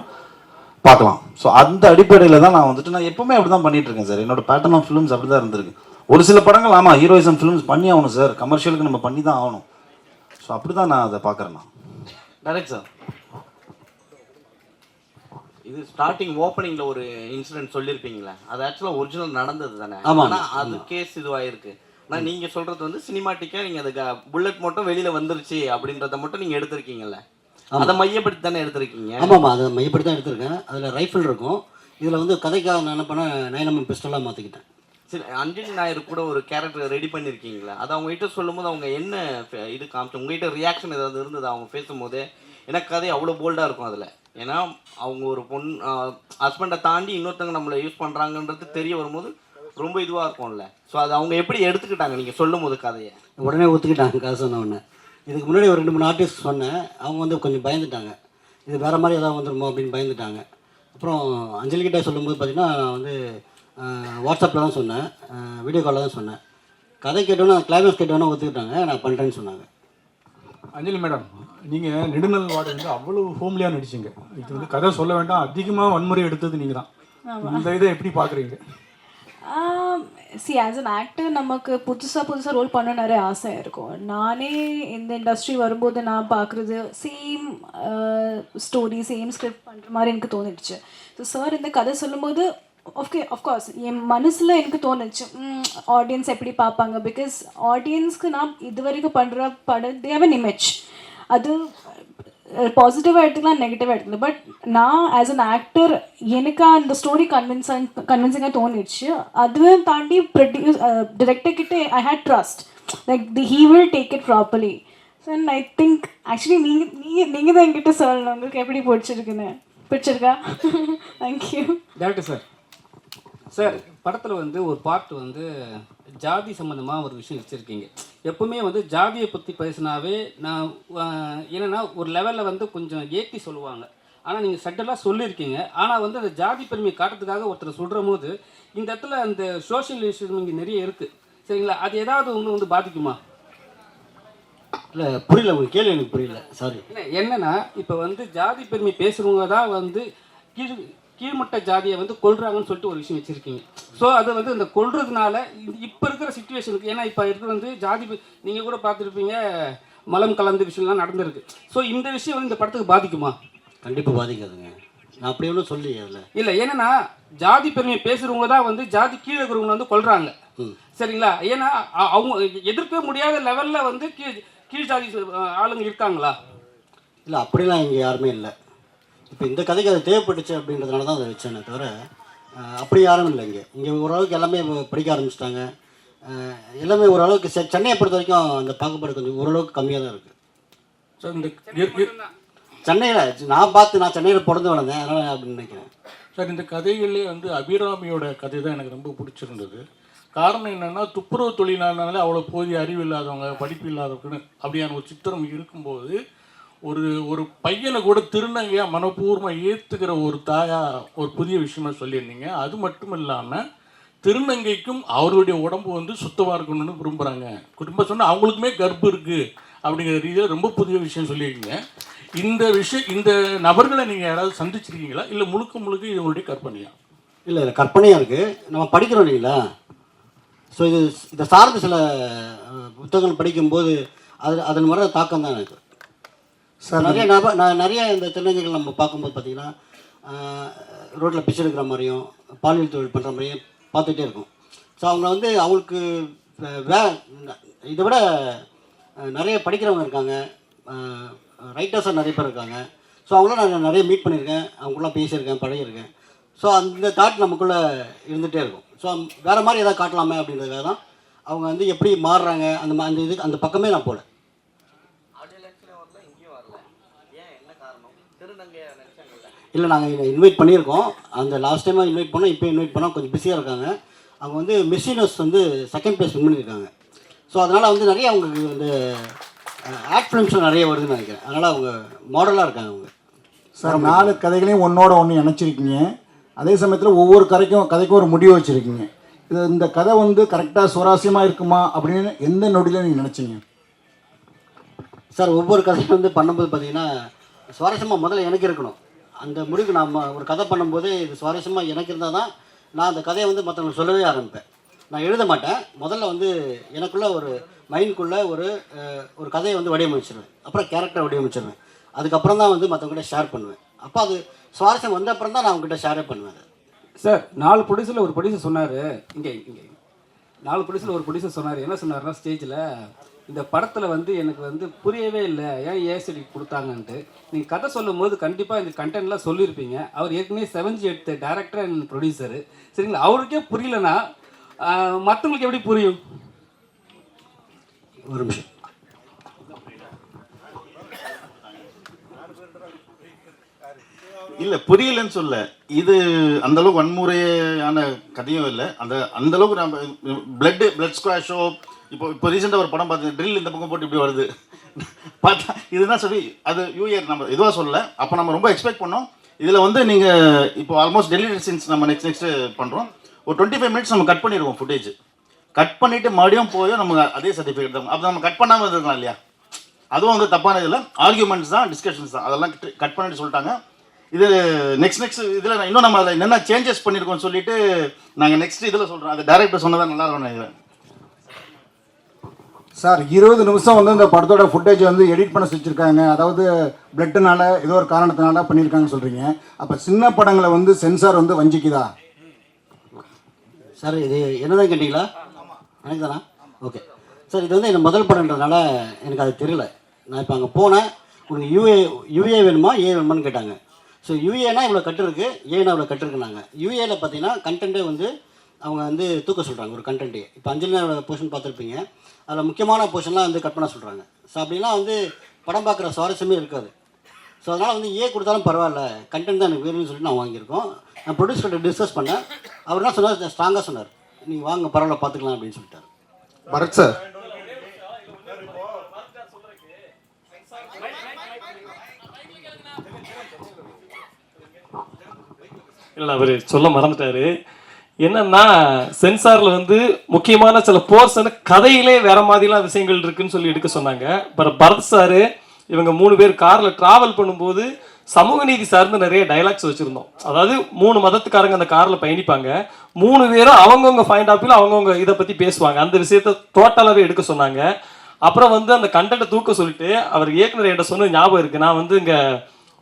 பார்க்கலாம். ஸோ அந்த அடிப்படையில் தான் நான் வந்துட்டு நான் எப்பவுமே அப்படி தான் பண்ணிட்டு இருக்கேன் சார். என்னோட பேட்டர்ன் ஆஃப் ஃபிலிம்ஸ் அப்படி தான் இருந்திருக்கு. ஒரு சில படங்கள் ஆமாம் ஹீரோயிசம் ஃபிலிம்ஸ் பண்ணி ஆகணும் சார், கமர்ஷியலுக்கு நம்ம பண்ணி தான் ஆகணும். ஸோ அப்படி தான் நான் அதை பார்க்குறேன். நான் டைரக்ட் சார், இது ஸ்டார்டிங் ஓப்பனிங்கில் ஒரு இன்சிடென்ட் சொல்லியிருப்பீங்களே, அது ஆக்சுவலாக ஒரிஜினல் நடந்தது தானே? ஆனால் அது கேஸ் இதுவாகிருக்கு. ஆனால் நீங்கள் சொல்கிறது வந்து சினிமாட்டிக்காக நீங்கள் அதுக்கு புல்லட் மட்டும் வெளியில் வந்துருச்சு அப்படின்றத மட்டும் நீங்கள் எடுத்திருக்கீங்கல்ல, அதை மையப்படுத்தி தானே எடுத்திருக்கீங்க? ஆமாம், அதை மையப்படுத்தி தான் எடுத்திருக்கேன். அதில் ரைஃபிள் இருக்கும். இதில் வந்து கதைக்காக நான் என்ன பண்ணேன், 9mm பிஸ்டலாக மாற்றிக்கிட்டேன். சரி, அஞ்சலி நாயர் கூட ஒரு கேரக்டர் ரெடி பண்ணியிருக்கீங்களா? அது அவங்ககிட்ட சொல்லும்போது அவங்க என்ன இது காமிச்சு, உங்ககிட்ட ரியாக்ஷன் ஏதாவது இருந்தது அவங்க பேசும்போது? ஏன்னா கதை அவ்வளோ போல்டாக இருக்கும் அதில். ஏன்னா அவங்க ஒரு ஹஸ்பண்டை தாண்டி இன்னொருத்தவங்க நம்மளை யூஸ் பண்ணுறாங்கன்றது தெரிய வரும்போது ரொம்ப இதுவாக இருக்கும்ல. ஸோ அது அவங்க எப்படி எடுத்துக்கிட்டாங்க நீங்கள் சொல்லும் போது கதையை? உடனே ஒத்துக்கிட்டாங்க கதை சொன்ன உடனே. இதுக்கு முன்னாடி ஒரு 2-3 ஆர்டிஸ்ட் சொன்னேன், அவங்க வந்து கொஞ்சம் பயந்துட்டாங்க, இது வேறு மாதிரி ஏதாவது வந்துடுமோ அப்படின்னு பயந்துட்டாங்க. அப்புறம் அஞ்சலிக்கிட்ட சொல்லும்போது பார்த்திங்கன்னா நான் வந்து வாட்ஸ்அப்பில் தான் சொன்னேன், வீடியோ காலில் தான் சொன்னேன். கதை கேட்டோன்னே கிளைமேக்ஸ் கேட்டோன்னே ஒத்துக்கிட்டாங்க, நான் பண்ணுறேன்னு சொன்னாங்க. அஞ்சலி மேடம், நீங்கள் நெடுநல் வார்டு வந்து அவ்வளோ ஹோம்லியாக நடிச்சிங்க. இது வந்து கதை சொல்ல வேண்டாம், அதிகமாக வன்முறை எடுத்தது நீங்கள் தான். இந்த இதை எப்படி பார்க்குறீங்க? ஆஸ் அன் ஆக்டர் நமக்கு புதுசாக ரோல் பண்ண நிறைய ஆசை இருக்கும். நானே இந்த இண்டஸ்ட்ரி வரும்போது நான் பார்க்குறது சேம் ஸ்டோரி, சேம் ஸ்கிரிப்ட் பண்ணுற மாதிரி எனக்கு தோணிடுச்சு. ஸோ சார் இந்த கதை சொல்லும்போது அஃப்கோர்ஸ் என் மனசில் எனக்கு தோணுச்சு ஆடியன்ஸ் எப்படி பார்ப்பாங்க. பிகாஸ் ஆடியன்ஸ்க்கு நான் இது வரைக்கும் பண்ணுற படம் தே ஹேவ் அன் இமேஜ். அது பாசிட்டிவாக எடுத்துக்கலாம், நெகட்டிவாக எடுத்துக்கலாம். பட் நான் ஆஸ் அன் ஆக்டர் எனக்கு அந்த ஸ்டோரி கன்வின்சிங்காக தோணிடுச்சு. அதுவும் தாண்டி டிரெக்டர் கிட்டே I had trust like he will take it properly. So I think actually நீங்கள் தான் என்கிட்ட சொல்லணும் உங்களுக்கு எப்படி பிடிச்சிருக்கா? தேங்க்யூ. டேரக்டர் சார், படத்தில் வந்து ஒரு பார்ட் வந்து ஜாதி சம்மந்தமாக ஒரு விஷயம் வச்சுருக்கீங்க. எப்போவுமே வந்து ஜாதியை பற்றி பேசினாவே நான் என்னென்னா ஒரு லெவலில் வந்து கொஞ்சம் ஏற்றி சொல்லுவாங்க. ஆனால் நீங்கள் சட்டெல்லாம் சொல்லியிருக்கீங்க. ஆனால் வந்து அந்த ஜாதி பெருமையை காட்டுறதுக்காக ஒருத்தர் சொல்கிற போது இந்த இடத்துல அந்த சோஷியல் இஷ்யூஸ் இங்கே நிறைய இருக்குது, சரிங்களா? அது ஏதாவது ஒன்று வந்து பாதிக்குமா? இல்லை புரியல, உங்களுக்கு கேள்வி எனக்கு புரியல, சாரி. என்னென்னா இப்போ வந்து ஜாதி பெருமை பேசுகிறவங்க தான் வந்து கீழ்மட்ட ஜாதியை வந்து கொல்றாங்கன்னு சொல்லிட்டு ஒரு விஷயம் வச்சுருக்கீங்க. ஸோ அது வந்து இந்த கொல்றதுனால இப்போ இருக்கிற சுச்சுவேஷனுக்கு, ஏன்னா இப்போ இருக்கிற வந்து ஜாதி நீங்கள் கூட பார்த்துருப்பீங்க, மலம் கலந்த விஷயம்லாம் நடந்திருக்கு. ஸோ இந்த விஷயம் வந்து இந்த படத்துக்கு பாதிக்குமா? கண்டிப்பாக பாதிக்காதுங்க, நான் அப்படி ஒன்றும் சொல்லி அதில் இல்லை. ஏன்னா ஜாதி பெருமையை பேசுகிறவங்க தான் வந்து ஜாதி கீழே இருக்கிறவங்க வந்து கொல்றாங்க, சரிங்களா? ஏன்னா அவங்க எதிர்க்கவே முடியாத லெவலில் வந்து கீழ் ஜாதி ஆளுங்க இருக்காங்களா? இல்லை அப்படிலாம் இங்கே யாருமே இல்லை. இப்போ இந்த கதைக்கு அது தேவைப்பட்டுச்சு அப்படின்றதுனால தான் அதை வச்சேனே தவிர அப்படி யாரும் இல்லை. இங்கே ஓரளவுக்கு எல்லாமே படிக்க ஆரம்பிச்சிட்டாங்க. எல்லாமே ஓரளவுக்கு சென்னையை பொறுத்த வரைக்கும் அந்த பாகுபாடு கொஞ்சம் ஓரளவுக்கு கம்மியாக தான் இருக்குது. ஸோ இந்த சென்னையில் நான் சென்னையில் பிறந்து வளர்ந்தேன், அதனால் அப்படின்னு நினைக்கிறேன். சார், இந்த கதைகளே வந்து அபிராமியோட கதை தான் எனக்கு ரொம்ப பிடிச்சிருந்தது. காரணம் என்னென்னா துப்புரவு தொழிலாளனால அவ்வளோ போதிய அறிவு இல்லாதவங்க, படிப்பு இல்லாதவங்கன்னு அப்படியான ஒரு சித்திரம் இருக்கும்போது ஒரு பையனை கூட திருநங்கையாக மனப்பூர்வமாக ஏற்றுக்கிற ஒரு தாயாக ஒரு புதிய விஷயமா சொல்லியிருந்தீங்க. அது மட்டும் இல்லாமல் திருநங்கைக்கும் அவருடைய உடம்பு வந்து சுத்தமாக இருக்கணும்னு விரும்புகிறாங்க. குடும்பம் சொன்னால் அவங்களுக்குமே கர்ப்பம் இருக்குது அப்படிங்கிற ரீதியில் ரொம்ப புதிய விஷயம் சொல்லியிருக்கீங்க. இந்த நபர்களை நீங்கள் யாராவது சந்திச்சிருக்கீங்களா, இல்லை முழுக்க இது உங்களுடைய கற்பனையா? இல்லை கற்பனையாக இருக்குது, நம்ம படிக்கிறோம் இல்லைங்களா? ஸோ இதை சார்ந்த சில புத்தகங்கள் படிக்கும்போது அதன் வர தாக்கம் தான் எனக்கு. நிறைய இந்த திருநங்கைகள் நம்ம பார்க்கும்போது பார்த்திங்கன்னா ரோட்டில் பிச்சை எடுக்கிற மாதிரியும் பாலியல் தொழில் பண்ணுற மாதிரியும் பார்த்துட்டே இருக்கும். ஸோ அவங்களுக்கு இதை விட நிறைய படிக்கிறவங்க இருக்காங்க, ரைட்டர்ஸாக நிறைய பேர் இருக்காங்க. ஸோ அவங்களாம் நான் நிறைய மீட் பண்ணியிருக்கேன், அவங்களாம் பேசியிருக்கேன், பழகியிருக்கேன். ஸோ அந்த தாட் நமக்குள்ளே இருந்துகிட்டே இருக்கும். ஸோ வேறு மாதிரி எதாவது காட்டலாமே அப்படின்றதுக்காக தான் அவங்க வந்து எப்படி மாறுறாங்க அந்த பக்கமே நான் போகல. இல்லை நாங்கள் இன்வைட் பண்ணியிருக்கோம், அந்த லாஸ்ட் டைமாக இன்வைட் பண்ணோம், இப்போ இன்வைட் பண்ணோம், கொஞ்சம் பிஸியாக இருக்காங்க. அவங்க வந்து மிஸ் யூனிவர்ஸ் வந்து 2nd place வின் பண்ணியிருக்காங்க. ஸோ அதனால் வந்து நிறைய அவங்களுக்கு வந்து ஆட் ஃபிலிம்ஸில் நிறைய வருதுன்னு நினைக்கிறேன். அதனால் அவங்க மாடலாக இருக்காங்க அவங்க. சார் 4 கதைகளையும் ஒன்றோட ஒன்று இணைச்சிருக்கீங்க. அதே சமயத்தில் ஒவ்வொரு கதைக்கும் ஒரு முடிவு வச்சுருக்கீங்க. இந்த கதை வந்து கரெக்டாக சுவாரஸ்யமாக இருக்குமா அப்படின்னு எந்த நொடியில் நீங்கள் நினச்சிங்க? சார் ஒவ்வொரு கதையும் வந்து பண்ணும்போது பார்த்தீங்கன்னா சுவாரஸ்யமாக முதல்ல எனக்கு இருக்கணும். அந்த முடிவுக்கு நாம் ஒரு கதை பண்ணும்போது இது சுவாரஸ்யமாக எனக்கு இருந்தால் தான் நான் அந்த கதையை வந்து மற்றவங்களுக்கு சொல்லவே ஆரம்பிப்பேன். நான் எழுத மாட்டேன். முதல்ல வந்து எனக்குள்ளே ஒரு மைண்டுக்குள்ளே ஒரு கதையை வந்து வடிவமைச்சிருவேன். அப்புறம் கேரக்டரை வடிவமைச்சிருவேன். அதுக்கப்புறம் தான் வந்து மற்றவங்ககிட்ட ஷேர் பண்ணுவேன். அப்போ அது சுவாரஸ்யம் வந்த அப்புறம் தான் நான் அவங்ககிட்ட ஷேரே பண்ணுவேன். சார் 4 ப்ரொடியூசரில் ஒரு ப்ரொடியூசர் சொன்னார், இங்கே 4 ப்ரொடியூசரில் ஒரு ப்ரொடியூசர் சொன்னார். என்ன சொன்னார்னா, ஸ்டேஜில் இந்த படத்தில் வந்து எனக்கு வந்து புரியவே இல்லை, ஏன் ஏஎஸ்டி கொடுத்தாங்கன்ட்டு. நீங்கள் கதை சொல்லும் போது கண்டிப்பாக இந்த கண்டென்ட்லாம் சொல்லியிருப்பீங்க. அவர் ஏற்கனவே 7G எடுத்த டேரக்டர் அண்ட் ப்ரொடியூசரு, சரிங்களா? அவருக்கே புரியலன்னா மற்றவங்களுக்கு எப்படி புரியும்? ஒரு நிமிஷம். இல்லை புரியலன்னு சொல்ல, இது அந்தளவுக்கு வன்முறையான கதையும் இல்லை. அந்தளவுக்கு நம்ம பிளட் ஸ்குவாஷோ இப்போ ரீசெண்டாக ஒரு படம் பார்த்து ட்ரில் இந்த பக்கம் போட்டு இப்படி வருது பார்த்தா இதுதான் சொல்லி அது யூஏர் நம்ம இதுவாக சொல்லலை. அப்போ நம்ம ரொம்ப எக்ஸ்பெக்ட் பண்ணோம். இதில் வந்து நீங்கள் இப்போ ஆல்மோஸ்ட் டெலிவரி சீன்ஸ் நம்ம நெக்ஸ்ட் பண்ணுறோம். ஒரு 25 மினிட்ஸ் நம்ம கட் பண்ணிடுவோம். ஃபுட்டேஜ் கட் பண்ணிவிட்டு மறுபடியும் போய் நம்ம அதே சர்டிஃபிகேட் தான். அப்போ நம்ம கட் பண்ணாமல் இருக்கலாம் இல்லையா? அதுவும் வந்து தப்பான இதில் ஆர்கியூமெண்ட்ஸ் தான், டிஸ்கஷன்ஸ் தான், அதெல்லாம் கட் பண்ணிட்டு சொல்லிட்டாங்க. இது நெக்ஸ்ட் இதில் இன்னும் நம்ம அதில் என்னென்ன சேஞ்சஸ் பண்ணியிருக்கோம்னு சொல்லிட்டு நாங்கள் நெக்ஸ்ட் இதில் சொல்கிறோம். அது டேரக்டர் சொன்னதான் நல்லா இருக்கும் நினைக்கிறேன். சார் 20 நிமிஷம் வந்து இந்த படத்தோட ஃபுட்டேஜ் வந்து எடிட் பண்ண வச்சுருக்காங்க. அதாவது பிளட்டுனால ஏதோ ஒரு காரணத்தினால பண்ணியிருக்காங்கன்னு சொல்கிறீங்க. அப்போ சின்ன படங்களை வந்து சென்சார் வந்து வஞ்சிக்குதா? சார் இது என்னதான் கேட்டிங்களா? எனக்கு தானா? ஓகே சார், இது வந்து என்ன முதல் படம்ன்றதுனால எனக்கு அது தெரியல. நான் இப்போ அங்கே போனேன், உங்களுக்கு யூஏ வேணுமா ஏ வேணுமான்னு கேட்டாங்க. ஸோ யூஏனா இவ்வளோ கட்டு இருக்குது, ஏனா இவ்வளோ கட்டு இருக்குனாங்க. யூஏல பார்த்தீங்கன்னா கண்டென்ட்டே வந்து அவங்க வந்து தூக்க சொல்கிறாங்க. ஒரு கண்டென்ட்டே இப்போ அஞ்சலியோட போர்ஷன் பார்த்துருப்பீங்க, அதில் முக்கியமான போர்ஷன்லாம் வந்து கட் பண்ண சொல்கிறாங்க. ஸோ அப்படிலாம் வந்து படம் பார்க்குற சுவாரஸ்யமே இருக்காது. ஸோ அதனால் வந்து ஏ கொடுத்தாலும் பரவாயில்ல, கண்டென்ட் தான் எனக்கு வேணும்னு சொல்லிட்டு நான் வாங்கியிருக்கோம். நான் ப்ரொடியூசர்கிட்ட டிஸ்கஸ் பண்ணேன். அவர் என்ன சொன்னார், ஸ்ட்ராங்காக சொன்னார், நீங்கள் வாங்க பரவாயில்ல பார்த்துக்கலாம் அப்படின்னு சொல்லிட்டார். பரத் சார், இல்லை அவர் சொல்ல மறந்துட்டாரு. என்னன்னா சென்சாரில் வந்து முக்கியமான சில போர்ஷன் கதையிலே வேற மாதிரிலாம் விஷயங்கள் இருக்குன்னு சொல்லி எடுக்க சொன்னாங்க. அப்புறம் பரத் சார் இவங்க 3 பேர் காரில் ட்ராவல் பண்ணும்போது சமூக நீதி சார்ந்து நிறைய டைலாக்ஸ் வச்சுருந்தோம். அதாவது 3 மதத்துக்காரங்க அந்த காரில் பயணிப்பாங்க. 3 பேரும் அவங்கவுங்க பாயிண்ட் ஆஃப் வியூவில் அவங்கவுங்க இதை பற்றி பேசுவாங்க. அந்த விஷயத்த டோட்டலாகவே எடுக்க சொன்னாங்க. அப்புறம் வந்து அந்த கண்டென்ட்டை தூக்க சொல்லிட்டு அவர் இயக்குனர் என்கிட்ட சொன்னது ஞாபகம் இருக்குது. நான் வந்து இங்கே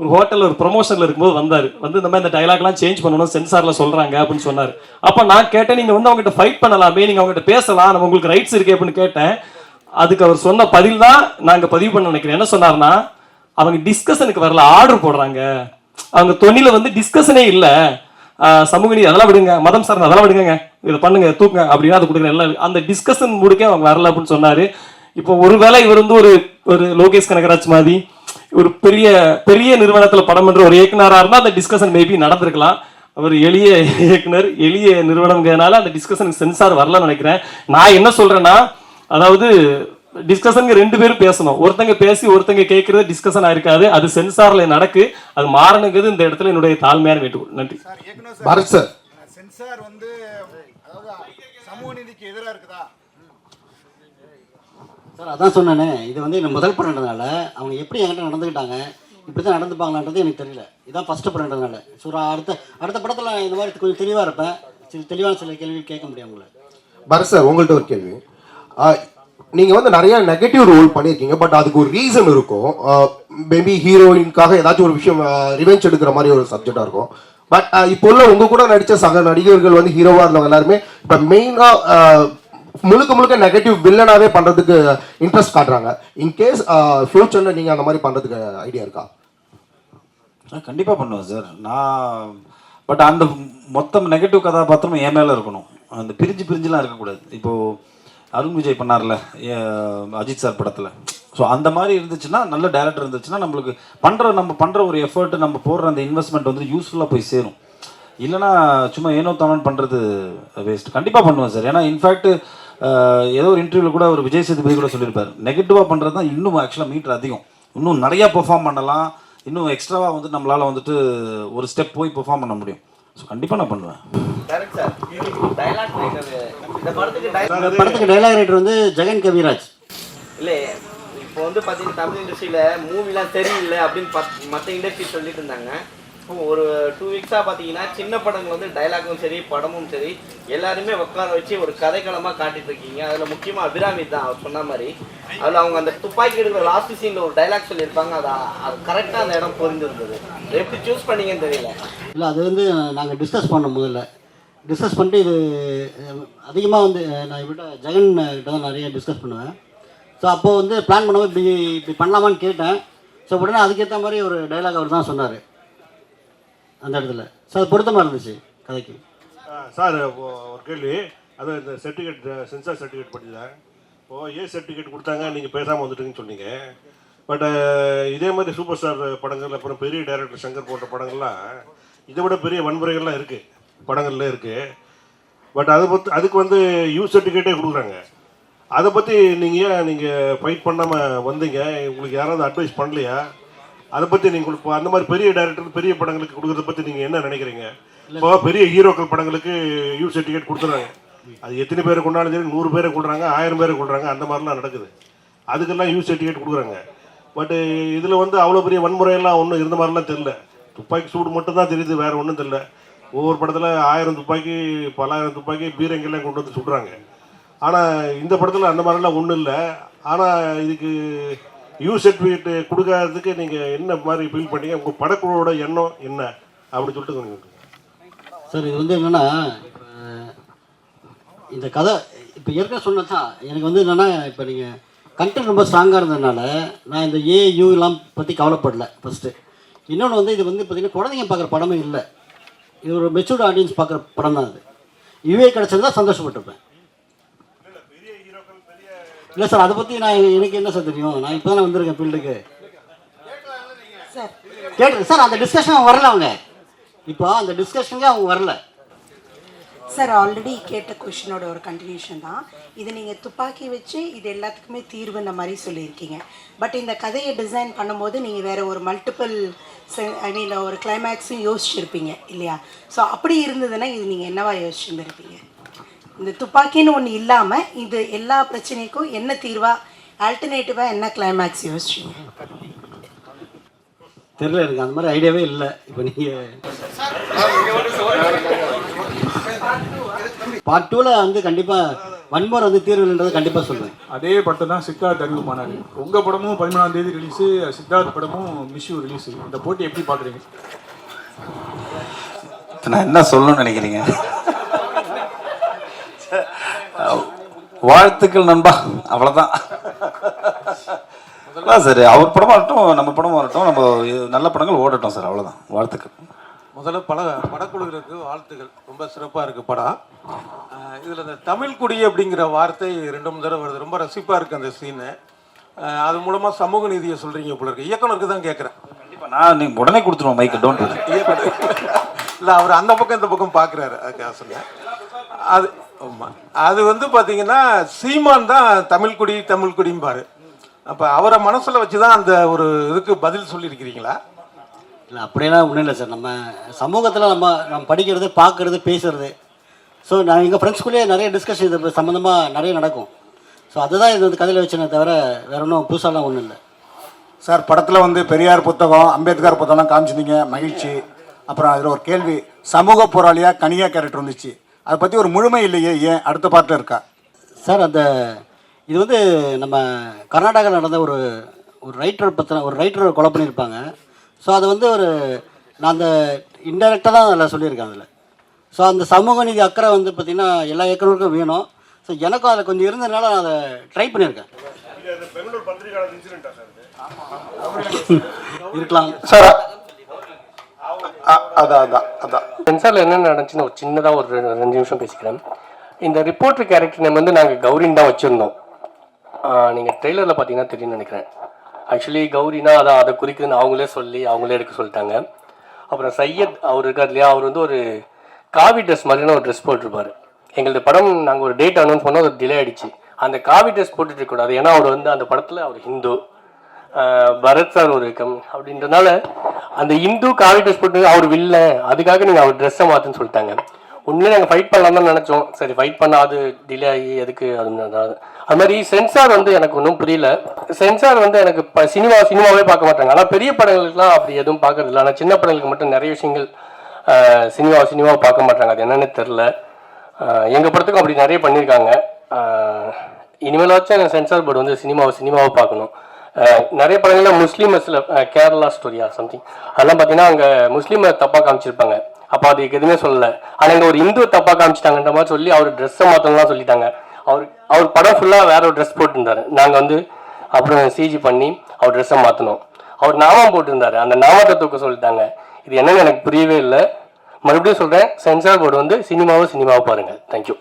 ஒரு ஹோட்டலில் ஒரு ப்ரொமோஷனில் இருக்கும்போது வந்தார், வந்து இந்த மாதிரி இந்த டைலாக்லாம் சேஞ்ச் பண்ணணும் சென்சாரில் சொல்கிறாங்க அப்படின்னு சொன்னார். அப்போ நான் கேட்டேன், நீங்கள் வந்து அவங்ககிட்ட ஃபைட் பண்ணலாமே, நீங்கள் அவங்ககிட்ட பேசலாம், நம்ம உங்களுக்கு ரைட்ஸ் இருக்கே அப்படின்னு கேட்டேன். அதுக்கு அவர் சொன்ன பதில் தான் நாங்கள் பதிவு பண்ண நினைக்கிறேன். என்ன சொன்னார்னா, அவங்க டிஸ்கஷனுக்கு வரல, ஆர்டர் போடுறாங்க. அவங்க தொழில வந்து டிஸ்கஷனே இல்லை, சமூக நீதி அதெல்லாம் விடுங்க, மதம் சார்ந்த அதெல்லாம் விடுங்க, இதை பண்ணுங்க தூக்குங்க அப்படின்னா அது கொடுக்குற எல்லாம் அந்த டிஸ்கஷன் முடிக்க அவங்க வரல அப்படின்னு சொன்னார். இப்போ ஒருவேளை இவர் வந்து ஒரு லோகேஷ் கனகராஜ் மாதிரி ஒரு பெரிய பெரிய நிறுவனத்தில் படம் என்ற ஒரு இயக்குனராக இருந்தால் அந்த டிஸ்கஷன் மேபி நடந்திருக்கலாம். அவர் எளிய இயக்குனர், எளிய நிறுவனம்ங்கிறதுனால அந்த டிஸ்கஷனுக்கு சென்சார் வரலன்னு நினைக்கிறேன். நான் என்ன சொல்கிறேன்னா, அதாவது டிஸ்கஷனுக்கு 2 பேரும் பேசணும். ஒருத்தங்க பேசி ஒருத்தங்க கேட்கறது டிஸ்கஷன் ஆயிருக்காது, அது சென்சாரில் நடக்கு. அது மாறணுங்கிறது இந்த இடத்துல என்னுடைய தாழ்மையான வேண்டுகோள். நன்றி. பரத் சார், சென்சார் வந்து சமூக நீதிக்கு எதிராக இருக்குதா? சார் அதான் சொன்னேனே, இது வந்து எனக்கு முதல் படம்ன்றதுனால அவங்க எப்படி என்கிட்ட நடந்துக்கிட்டாங்க, இப்படி தான் நடந்துப்பாங்களான்றது எனக்கு தெரியல. இதான் ஃபஸ்ட்டு படம்ன்றதுனால. ஸோ அடுத்த படத்தில் இந்த மாதிரி கொஞ்சம் தெளிவாக இருப்பேன். தெளிவான சில கேள்வி கேட்க முடியும் உங்களை. பரத் சார், உங்கள்கிட்ட ஒரு கேள்வி. நீங்கள் வந்து நிறைய நெகட்டிவ் ரோல் பண்ணியிருக்கீங்க, பட் அதுக்கு ஒரு ரீசன் இருக்கும். மேபி ஹீரோயின்காக ஏதாச்சும் ஒரு விஷயம் ரிவெஞ்ச் எடுக்கிற மாதிரி ஒரு சப்ஜெக்டாக இருக்கும். பட் இப்போ உள்ள உங்கள் கூட நடித்த சக நடிகர்கள் வந்து ஹீரோவாக இருந்தவங்க எல்லாருமே இப்போ மெயினாக முழுக்க நெகட்டிவ் வில்லனாகவே பண்ணுறதுக்கு இன்ட்ரெஸ்ட் காட்டுறாங்க. இன்கேஸ் ஃப்யூச்சரில் நீங்கள் அந்த மாதிரி பண்ணுறதுக்கு ஐடியா இருக்கா? கண்டிப்பாக பண்ணுவேன் சார் நான். பட் அந்த மொத்தம் நெகட்டிவ் கதாபாத்திரம் என் மேலே இருக்கணும். அந்த பிரிஞ்சுலாம் இருக்கக்கூடாது. இப்போது அருண் விஜய் பண்ணார்ல அஜித் சார் படத்தில், ஸோ அந்த மாதிரி இருந்துச்சுன்னா, நல்ல டேரக்டர் இருந்துச்சுன்னா நம்மளுக்கு நம்ம பண்ணுற ஒரு எஃபர்ட், நம்ம போடுற அந்த இன்வெஸ்ட்மெண்ட் வந்து யூஸ்ஃபுல்லாக போய் சேரும். இல்லைனா சும்மா ஏனோ தானோன்னு பண்ணுறது வேஸ்ட். கண்டிப்பாக பண்ணுவேன் சார். ஏன்னா இன்ஃபேக்ட் ஏதோ ஒரு இன்டர்வியூவில் கூட ஒரு விஜய் சேதுபதி கூட சொல்லியிருப்பார், நெகட்டிவாக பண்ணுறது தான் இன்னும் ஆக்சுவலாக மீட்டர் அதிகம், இன்னும் நிறையா பெர்ஃபார்ம் பண்ணலாம், இன்னும் எக்ஸ்ட்ராவாக வந்து நம்மளால் வந்துட்டு ஒரு ஸ்டெப் போய் பெர்ஃபார்ம் பண்ண முடியும். ஸோ கண்டிப்பாக நான் பண்ணுவேன். இந்த படத்துக்கு டைலாக் ரைட்டர் வந்து ஜெகன் கவிராஜ். இல்லை இப்போ வந்து பார்த்தீங்கன்னா தமிழ் இண்டஸ்ட்ரியில் மூவிலாம் சரியில்லை அப்படின்னு மற்ற இண்டஸ்ட்ரி சொல்லிட்டு இருந்தாங்க. இப்போ ஒரு 2 வீக்ஸாக பார்த்தீங்கன்னா சின்ன படங்கள் வந்து டைலாகும் சரி படமும் சரி எல்லாருமே உட்கார வச்சு ஒரு கதைக்களமாக காட்டிட்டு இருக்கீங்க. அதில் முக்கியமாக அபிராமி தான் அவர் சொன்ன மாதிரி. அதில் அவங்க அந்த துப்பாக்கி எடுக்கிற லாஸ்ட் சீனில் ஒரு டைலாக் சொல்லியிருப்பாங்க, அது கரெக்டாக அந்த இடம் பொருந்திருந்தது. எப்படி சூஸ் பண்ணீங்கன்னு தெரியல. இல்லை அது வந்து நாங்கள் டிஸ்கஸ் பண்ணோம், முதல்ல டிஸ்கஸ் பண்ணிட்டு இது அதிகமாக வந்து நான் இவர்கிட்ட ஜெகன் கிட்ட தான் நிறைய டிஸ்கஸ் பண்ணுவேன். ஸோ அப்போது வந்து பிளான் பண்ணாமல் இப்படி பண்ணலாமான்னு கேட்டேன். ஸோ உடனே அதுக்கேற்ற மாதிரி ஒரு டைலாக் அவர் தான் சொன்னார் அந்த இடத்துல. ஸோ அது பொருத்தமாக இருந்துச்சு கதைக்கு. சார் ஒரு கேள்வி, அது இந்த சர்டிஃபிகேட் சென்சார் சர்டிஃபிகேட் படிச்சுதான் இப்போது ஏ சர்டிஃபிகேட் கொடுத்தாங்க, நீங்கள் பேசாமல் வந்துட்டுங்கன்னு சொன்னீங்க. பட் இதே மாதிரி சூப்பர் ஸ்டார் படங்கள் அப்புறம் பெரிய டைரக்டர் சங்கர் போன்ற படங்கள்லாம் இதை விட பெரிய வன்முறைகள்லாம் இருக்குது படங்கள்ல இருக்குது. பட் அதுக்கு வந்து யூ சர்டிஃபிகேட்டே கொடுக்குறாங்க. அதை பற்றி நீங்கள் ஃபைட் பண்ணாமல் வந்தீங்க, உங்களுக்கு யாராவது அட்வைஸ் பண்ணலையா? அதை பற்றி நீங்கள் அந்த மாதிரி பெரிய டைரக்டர் பெரிய படங்களுக்கு கொடுக்குறத பற்றி நீங்கள் என்ன நினைக்கிறீங்க? இப்போ பெரிய ஹீரோக்கள் படங்களுக்கு யூ சர்டிஃபிகேட் கொடுத்துறாங்க, அது எத்தனை பேரை கொண்டாலும் சரி 100 பேரை கொள்றாங்க, 1000 பேரை கொள்றாங்க, அந்த மாதிரிலாம் நடக்குது. அதுக்கெல்லாம் யூ சர்டிஃபிகேட் கொடுக்குறாங்க. பட் இதில் வந்து அவ்வளோ பெரிய வன்முறையெல்லாம் ஒன்றும் இருந்த மாதிரிலாம் தெரில. துப்பாக்கி சூடு மட்டும் தான் தெரியுது, வேறு ஒன்றும் தெரில. ஒவ்வொரு படத்தில் 1000 துப்பாக்கி, பலாயிரம் துப்பாக்கி, பீரங்கெல்லாம் கொண்டு வந்து சுடுறாங்க. ஆனால் இந்த படத்தில் அந்த மாதிரிலாம் ஒன்றும் இல்லை. ஆனால் இதுக்கு யூ சர்டிஃபிகேட் கொடுக்காததுக்கு நீங்கள் என்ன மாதிரி ஃபீல் பண்ணீங்க? உங்கள் படக்குழுவோட எண்ணம் என்ன அப்படின்னு சொல்லிட்டு கொஞ்சம். சார் இது வந்து என்னென்னா, இந்த கதை இப்போ ஏற்கனவே சொன்னதான் எனக்கு வந்து என்னென்னா, இப்போ நீங்கள் கண்டென்ட் ரொம்ப ஸ்ட்ராங்காக இருந்ததுனால நான் இந்த ஏயூலாம் பற்றி கவலைப்படல ஃபஸ்ட்டு. இன்னொன்று வந்து இது வந்து பார்த்திங்கன்னா குழந்தைங்க பார்க்குற படமே இல்லை, இது ஒரு மெச்சூர்டு ஆடியன்ஸ் பார்க்குற படம் தான். அது இதுவே கிடச்சிருந்தா சந்தோஷப்பட்டிருப்பேன். இல்லை சார், அதை பற்றி எனக்கு என்ன சார் தெரியும், நான் இப்போ தானே வந்திருக்கேன் ஃபீல்டுக்கு. சார் கேட்டு சார் அந்த டிஸ்கஷன் வரல, அவங்க இப்போ அந்த டிஸ்கஷனுக்கு அவங்க வரல. சார் ஆல்ரெடி கேட்ட கொஷினோட ஒரு கண்டினியூஷன் தான் இது. நீங்கள் துப்பாக்கி வச்சு இது எல்லாத்துக்குமே தீர்வுன்ற மாதிரி சொல்லியிருக்கீங்க. பட் இந்த கதையை டிசைன் பண்ணும்போது நீங்கள் வேறு ஒரு மல்டிபிள் ஒரு கிளைமேக்ஸும் யோசிச்சுருப்பீங்க இல்லையா? ஸோ அப்படி இருந்ததுன்னா இது நீங்கள் என்னவா யோசிச்சுருந்துருப்பீங்க? இந்த துப்பாக்கின்னு ஒன்று இல்லாமல் இது எல்லா பிரச்சனைக்கும் என்ன தீர்வாக, ஆல்டர்னேட்டிவாக என்ன கிளைமேக்ஸ் யோசிச்சிங்க? தெரியல, எனக்கு அந்த மாதிரி ஐடியாவே இல்லை. இப்போ நீங்கள் பார்ட் 2ல் வந்து கண்டிப்பாக வன்முறை வந்து தீர்வுன்றது கண்டிப்பாக சொல்லுவேன். அதே படத்தை தான் சித்தார்த் அறிமுகமானார். உங்கள் படமும் 17ஆம் தேதி ரிலீஸு, சித்தார்த் படமும் மிஷ்யூ ரிலீஸு. இந்த போட்டி எப்படி பார்க்குறீங்க? நான் என்ன சொல்லணும்னு நினைக்கிறீங்க? வாழ்த்துக்கள் நண்பா, அவ்வளோதான். சார் அவர் படமாக வரட்டும், நம்ம படமாக வரட்டும், நம்ம நல்ல படங்கள் ஓடட்டும் சார், அவ்வளோதான். வாழ்த்துக்கள். முதல்ல படக்குழுவிற்கு வாழ்த்துக்கள். ரொம்ப சிறப்பாக இருக்குது படம். இதில் இந்த தமிழ் குடி அப்படிங்கிற வார்த்தை 2 தடவை வருது. ரொம்ப ரசிப்பாக இருக்குது அந்த சீனு. அது மூலமாக சமூக நீதியை சொல்கிறீங்க போல இருக்கு. இயக்குனருக்கு தான் கேட்குறேன். கண்டிப்பாக நான் நீங்கள் உடனே கொடுத்துருவோம் மைக்கு, டோன்ட். இல்லை, அவர் அந்த பக்கம் இந்த பக்கம் பார்க்குறாரு, அதுக்காக சொன்னேன். அது ஆமாம், அது வந்து பார்த்தீங்கன்னா சீமான் தான் தமிழ் குடிம்பாரு. அப்போ அவரை மனசில் வச்சு தான் அந்த ஒரு இதுக்கு பதில் சொல்லியிருக்கிறீங்களா? இல்லை, அப்படியெல்லாம் ஒன்றும் இல்லை சார். நம்ம சமூகத்தில் நம்ம படிக்கிறது, பார்க்குறது, பேசுகிறது. ஸோ நான் எங்கள் ஃப்ரெண்ட்ஸ்குள்ளேயே நிறைய டிஸ்கஷன் இது சம்மந்தமாக நிறைய நடக்கும். ஸோ அதுதான் இது வந்து கதையில் வச்சேனே தவிர வேறு ஒன்றும் புதுசாலாம் ஒன்றும் இல்லை சார். படத்தில் வந்து பெரியார் புத்தகம், அம்பேத்கர் புத்தகம்லாம் காமிச்சிருந்தீங்க, மகிழ்ச்சி. அப்புறம் அதில் ஒரு கேள்வி, சமூக போராளியாக கனியா கேரக்டர் வந்துச்சு, அதை பற்றி ஒரு முழுமை இல்லையே, ஏன் அடுத்த பார்ட்டில் இருக்கா? சார் இது வந்து நம்ம கர்நாடகாவில் நடந்த ஒரு ரைட்டர் கொலை பண்ணியிருப்பாங்க. ஸோ அது வந்து நான் அந்த இன்டெரக்டாக தான் அதில் சொல்லியிருக்கேன் அதில். ஸோ அந்த சமூக நீதி அக்கறை வந்து பார்த்திங்கன்னா எல்லா இயக்குனருக்கும் வேணும். ஸோ எனக்கும் அதில் கொஞ்சம் இருந்ததுனால நான் அதை ட்ரை பண்ணியிருக்கேன். இருக்கலாம் சார். அதான் சென்சாரில் என்ன நடந்துச்சுன்னு ஒரு சின்னதாக ஒரு 2 நிமிஷம் பேசிக்கிறேன். இந்த ரிப்போர்ட்டர் கேரக்டர் நேம் வந்து நாங்கள் கௌரின்னு தான் வச்சுருந்தோம். நீங்கள் ட்ரெய்லரில் பார்த்தீங்கன்னா தெரியும்னு நினைக்கிறேன். ஆக்சுவலி கௌரினா அதை குறிக்குதுன்னு அவங்களே எடுக்க சொல்லிட்டாங்க. அப்புறம் சையத் அவர் இருக்கார் இல்லையா, அவர் வந்து ஒரு காவி ட்ரெஸ் மாதிரியான ஒரு ட்ரெஸ் போட்டிருப்பார். எங்களது படம் நாங்கள் ஒரு டேட் அனௌன்ஸ் பண்ணோம், அது டிலே ஆகிடுச்சு. அந்த காவி ட்ரெஸ் போட்டுட்டு இருக்கக்கூடாது, ஏன்னா அவர் வந்து அந்த படத்தில் அவர் ஹிந்து, பரத் சார் ஒரு அப்படின்றதுனால அந்த இந்து காவி ட்ரெஸ் போட்டு அவர் வில்ல, அதுக்காக நீங்கள் அவர் ட்ரெஸ்ஸை மாற்றுன்னு சொல்லிட்டாங்க. உண்மையிலே நாங்கள் ஃபைட் பண்ணலாம் தான் நினச்சோம். சரி ஃபைட் பண்ண அது டிலே ஆகி எதுக்கு அது மாதிரி சென்சார் வந்து எனக்கு ஒன்றும் புரியல. சென்சார் வந்து எனக்கு சினிமாவே பார்க்க மாட்டாங்க. ஆனால் பெரிய படங்களுக்குலாம் அப்படி எதுவும் பார்க்கறது இல்லை. ஆனால் சின்ன படங்களுக்கு மட்டும் நிறைய விஷயங்கள் சினிமாவை பார்க்க மாட்டாங்க. அது என்னன்னு தெரில. எங்கள் படத்துக்கும் அப்படி நிறைய பண்ணியிருக்காங்க. இனிமேலாச்சும் சென்சார் போர்டு வந்து சினிமாவை பார்க்கணும். நிறைய படங்கள்ல முஸ்லீம்ஸில் கேரளா ஸ்டோரியா சம்திங் அதெல்லாம் பார்த்தீங்கன்னா அங்கே முஸ்லீமை தப்பாக காமிச்சிருப்பாங்க. அப்போ அதுக்கு எதுவுமே சொல்லலை. ஆனால் இங்கே ஒரு இந்து தப்பாக காமிச்சிட்டாங்கன்ற மாதிரி சொல்லி அவர் ட்ரெஸ்ஸை மாற்றலாம் சொல்லிட்டாங்க. அவர் படம் ஃபுல்லாக வேற ஒரு ட்ரெஸ் போட்டுருந்தார். நாங்கள் வந்து அப்புறம் சிஜி பண்ணி அவர் ட்ரெஸ்ஸை மாற்றினோம். அவர் நாமம் போட்டிருந்தாரு, அந்த நாமத்தை தூக்க சொல்லிட்டாங்க. இது என்னன்னு எனக்கு புரியவே இல்லை. மறுபடியும் சொல்கிறேன், சென்சார் போர்டு வந்து சினிமாவை பாருங்கள். தேங்க்யூ.